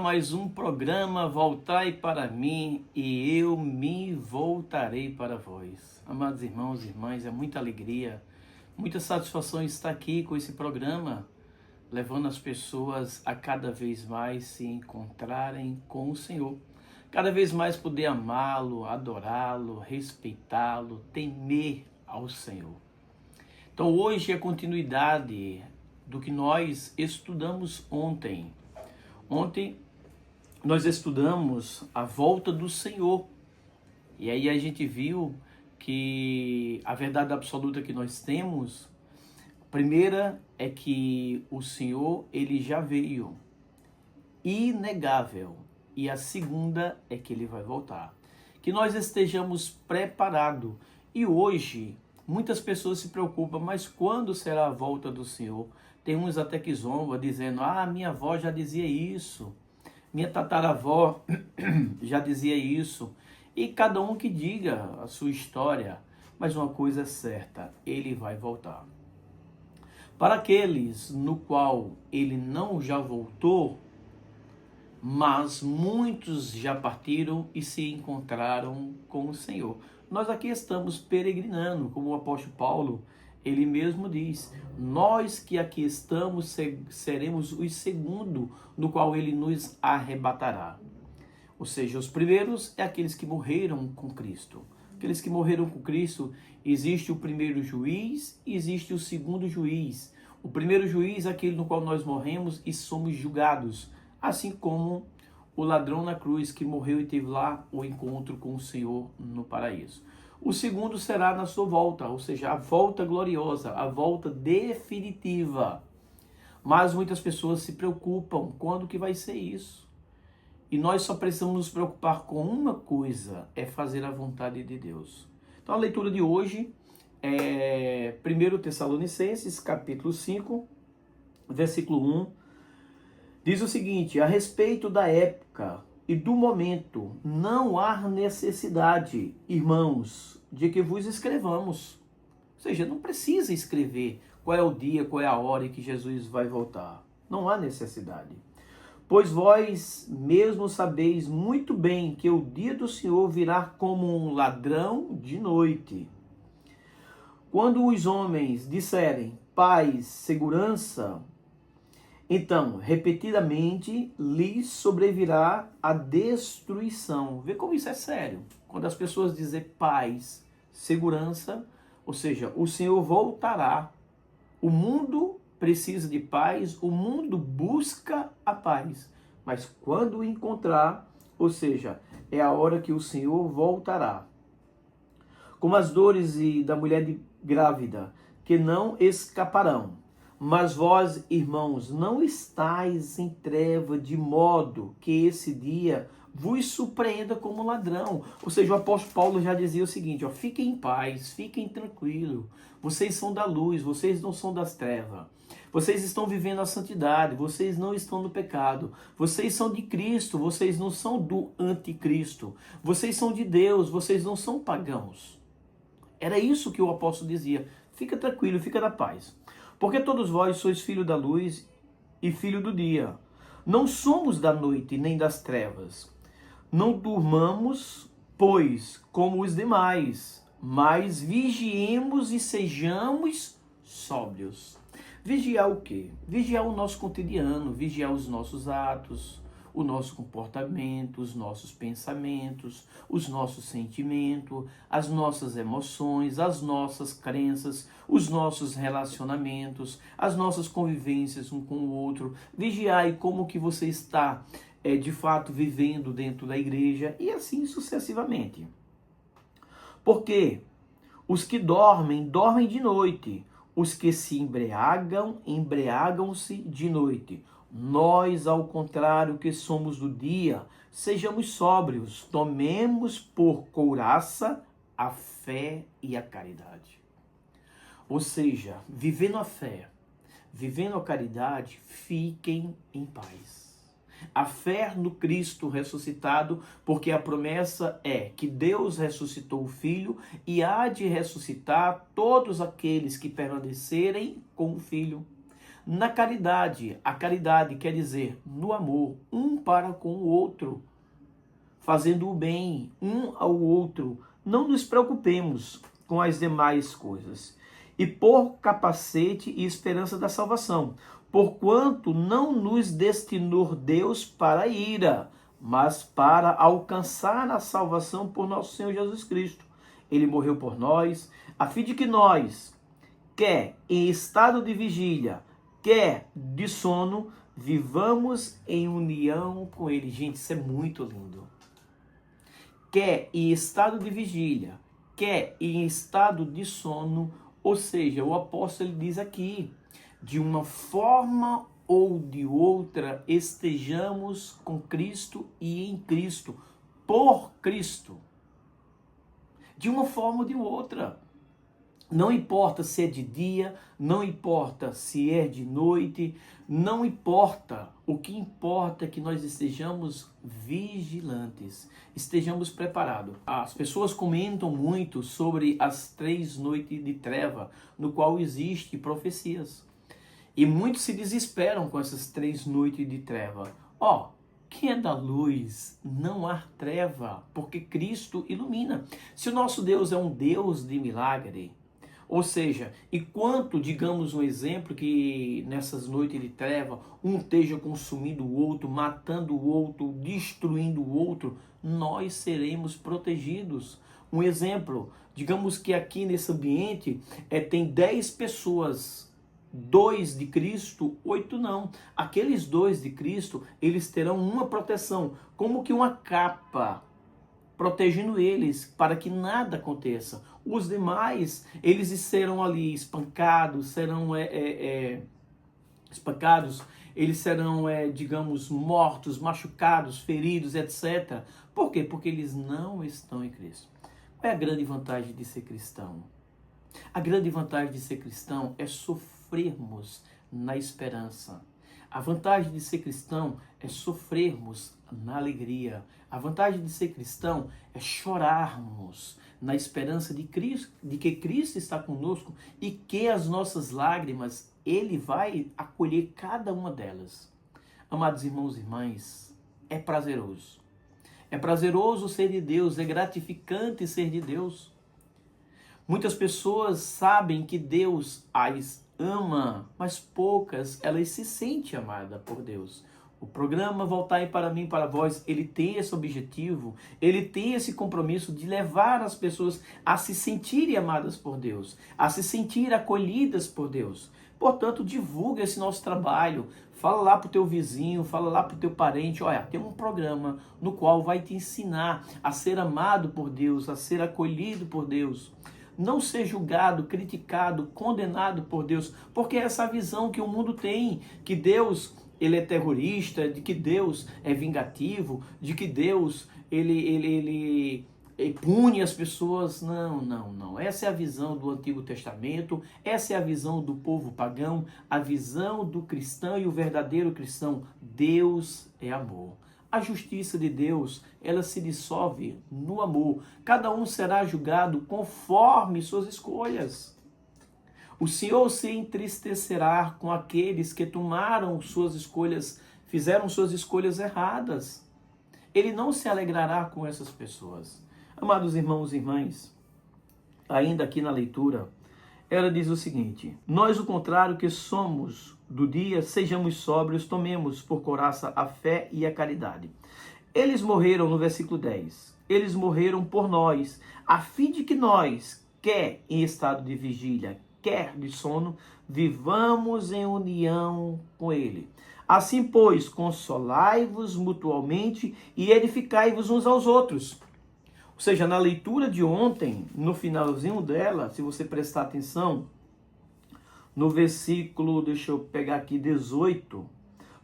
Mais um programa Voltai para mim e eu me voltarei para vós. Amados irmãos e irmãs, é muita alegria, muita satisfação estar aqui com esse programa, levando as pessoas a cada vez mais se encontrarem com o Senhor, cada vez mais poder amá-lo, adorá-lo, respeitá-lo, temer ao Senhor. Então hoje é continuidade do que nós estudamos ontem. Ontem nós estudamos a volta do Senhor. E aí a gente viu que a verdade absoluta que nós temos, primeira é que o Senhor, ele já veio, inegável. E a segunda é que ele vai voltar. Que nós estejamos preparados. E hoje, muitas pessoas se preocupam, mas quando será a volta do Senhor? Tem uns até que zombam, dizendo, minha avó já dizia isso. Minha tataravó já dizia isso. E cada um que diga a sua história. Mas uma coisa é certa, ele vai voltar. Para aqueles no qual ele não já voltou, mas muitos já partiram e se encontraram com o Senhor. Nós aqui estamos peregrinando, como o apóstolo Paulo, ele mesmo diz, nós que aqui estamos seremos os segundos, no qual ele nos arrebatará. Ou seja, os primeiros é aqueles que morreram com Cristo. Aqueles que morreram com Cristo, existe o primeiro juiz e existe o segundo juiz. O primeiro juiz é aquele no qual nós morremos e somos julgados, assim como o ladrão na cruz que morreu e teve lá o encontro com o Senhor no paraíso. O segundo será na sua volta, ou seja, a volta gloriosa, a volta definitiva. Mas muitas pessoas se preocupam, quando que vai ser isso? E nós só precisamos nos preocupar com uma coisa, é fazer a vontade de Deus. Então a leitura de hoje é 1 Tessalonicenses, capítulo 5, versículo 1. Diz o seguinte, a respeito da época e do momento, não há necessidade, irmãos, de que vos escrevamos. Ou seja, não precisa escrever qual é o dia, qual é a hora em que Jesus vai voltar. Não há necessidade. Pois vós mesmo sabeis muito bem que o dia do Senhor virá como um ladrão de noite. Quando os homens disserem paz, segurança, então, repetidamente, lhes sobrevirá a destruição. Vê como isso é sério. Quando as pessoas dizem paz, segurança, ou seja, o Senhor voltará. O mundo precisa de paz, o mundo busca a paz. Mas quando encontrar, ou seja, é a hora que o Senhor voltará. Como as dores da mulher grávida, que não escaparão. Mas vós, irmãos, não estáis em treva, de modo que esse dia vos surpreenda como ladrão. Ou seja, o apóstolo Paulo já dizia o seguinte, fiquem em paz, fiquem tranquilos. Vocês são da luz, vocês não são das trevas. Vocês estão vivendo a santidade, vocês não estão no pecado. Vocês são de Cristo, vocês não são do anticristo. Vocês são de Deus, vocês não são pagãos. Era isso que o apóstolo dizia. Fica tranquilo, fica na paz. Porque todos vós sois filho da luz e filho do dia. Não somos da noite nem das trevas. Não durmamos, pois, como os demais, mas vigiemos e sejamos sóbrios. Vigiar o quê? Vigiar o nosso cotidiano, vigiar os nossos atos, o nosso comportamento, os nossos pensamentos, os nossos sentimentos, as nossas emoções, as nossas crenças, os nossos relacionamentos, as nossas convivências um com o outro. Vigiai como que você está, de fato, vivendo dentro da igreja e assim sucessivamente. Porque os que dormem, dormem de noite. Os que se embriagam, embriagam-se de noite. Nós, ao contrário, que somos do dia, sejamos sóbrios, tomemos por couraça a fé e a caridade. Ou seja, vivendo a fé, vivendo a caridade, fiquem em paz. A fé no Cristo ressuscitado, porque a promessa é que Deus ressuscitou o Filho e há de ressuscitar todos aqueles que permanecerem com o Filho. na caridade. A caridade quer dizer no amor, um para com o outro, fazendo o bem um ao outro. Não nos preocupemos com as demais coisas. E por capacete e esperança da salvação, porquanto não nos destinou Deus para a ira, mas para alcançar a salvação por nosso Senhor Jesus Cristo. Ele morreu por nós, a fim de que nós, quer em estado de vigília, quer de sono, vivamos em união com Ele. Gente, isso é muito lindo. Quer em estado de vigília, quer em estado de sono, ou seja, o apóstolo ele diz aqui, de uma forma ou de outra, estejamos com Cristo e em Cristo, por Cristo. De uma forma ou de outra. Não importa se é de dia, não importa se é de noite, não importa. O que importa é que nós estejamos vigilantes, estejamos preparados. As pessoas comentam muito sobre as 3 noites de treva, no qual existem profecias. E muitos se desesperam com essas 3 noites de treva. Quem é da luz, não há treva, porque Cristo ilumina. Se o nosso Deus é um Deus de milagre, ou seja, enquanto, digamos um exemplo, que nessas noites de treva, um esteja consumindo o outro, matando o outro, destruindo o outro, nós seremos protegidos. Um exemplo, digamos que aqui nesse ambiente tem 10 pessoas, 2 de Cristo, 8 não. Aqueles 2 de Cristo, eles terão uma proteção, como que uma capa, protegendo eles para que nada aconteça. Os demais, eles serão ali espancados, eles serão, digamos, mortos, machucados, feridos, etc. Por quê? Porque eles não estão em Cristo. Qual é a grande vantagem de ser cristão? A grande vantagem de ser cristão é sofrermos na esperança. A vantagem de ser cristão é sofrermos na alegria. A vantagem de ser cristão é chorarmos na esperança de que Cristo está conosco e que as nossas lágrimas, Ele vai acolher cada uma delas. Amados irmãos e irmãs, é prazeroso. É prazeroso ser de Deus, é gratificante ser de Deus. Muitas pessoas sabem que Deus as ama, mas poucas elas se sentem amadas por Deus. O programa Voltai para mim, para vós, ele tem esse objetivo, ele tem esse compromisso de levar as pessoas a se sentirem amadas por Deus, a se sentirem acolhidas por Deus. Portanto, divulga esse nosso trabalho, fala lá para o teu vizinho, fala lá para o teu parente, olha, tem um programa no qual vai te ensinar a ser amado por Deus, a ser acolhido por Deus. Não ser julgado, criticado, condenado por Deus, porque é essa visão que o mundo tem, que Deus ele é terrorista, de que Deus é vingativo, de que Deus ele pune as pessoas. Não. Essa é a visão do Antigo Testamento, essa é a visão do povo pagão, a visão do cristão e o verdadeiro cristão. Deus é amor. A justiça de Deus, ela se dissolve no amor. Cada um será julgado conforme suas escolhas. O Senhor se entristecerá com aqueles que tomaram suas escolhas, fizeram suas escolhas erradas. Ele não se alegrará com essas pessoas. Amados irmãos e irmãs, ainda aqui na leitura, ela diz o seguinte: nós, o contrário que somos do dia, sejamos sóbrios, tomemos por couraça a fé e a caridade. Eles morreram, no versículo 10, eles morreram por nós, a fim de que nós, quer em estado de vigília, quer de sono, vivamos em união com Ele. Assim, pois, consolai-vos mutualmente e edificai-vos uns aos outros. Ou seja, na leitura de ontem, no finalzinho dela, se você prestar atenção, no versículo, deixa eu pegar aqui, 18,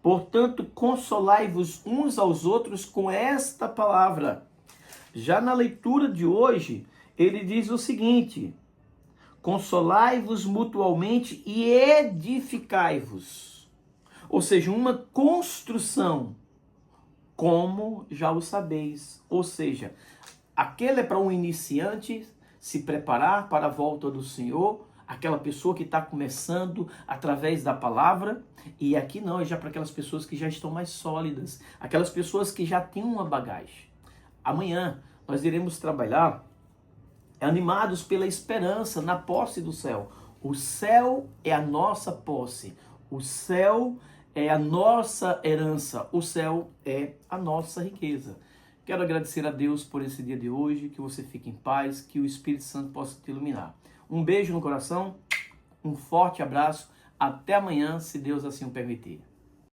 portanto, consolai-vos uns aos outros com esta palavra. Já na leitura de hoje, ele diz o seguinte: consolai-vos mutualmente e edificai-vos. Ou seja, uma construção, como já o sabeis. Ou seja, aquele é para um iniciante se preparar para a volta do Senhor. aquela pessoa que está começando através da palavra, e aqui não, é já para aquelas pessoas que já estão mais sólidas, aquelas pessoas que já têm uma bagagem. Amanhã nós iremos trabalhar animados pela esperança na posse do céu. O céu é a nossa posse, o céu é a nossa herança, o céu é a nossa riqueza. Quero agradecer a Deus por esse dia de hoje, que você fique em paz, que o Espírito Santo possa te iluminar. Um beijo no coração, um forte abraço, até amanhã, se Deus assim o permitir.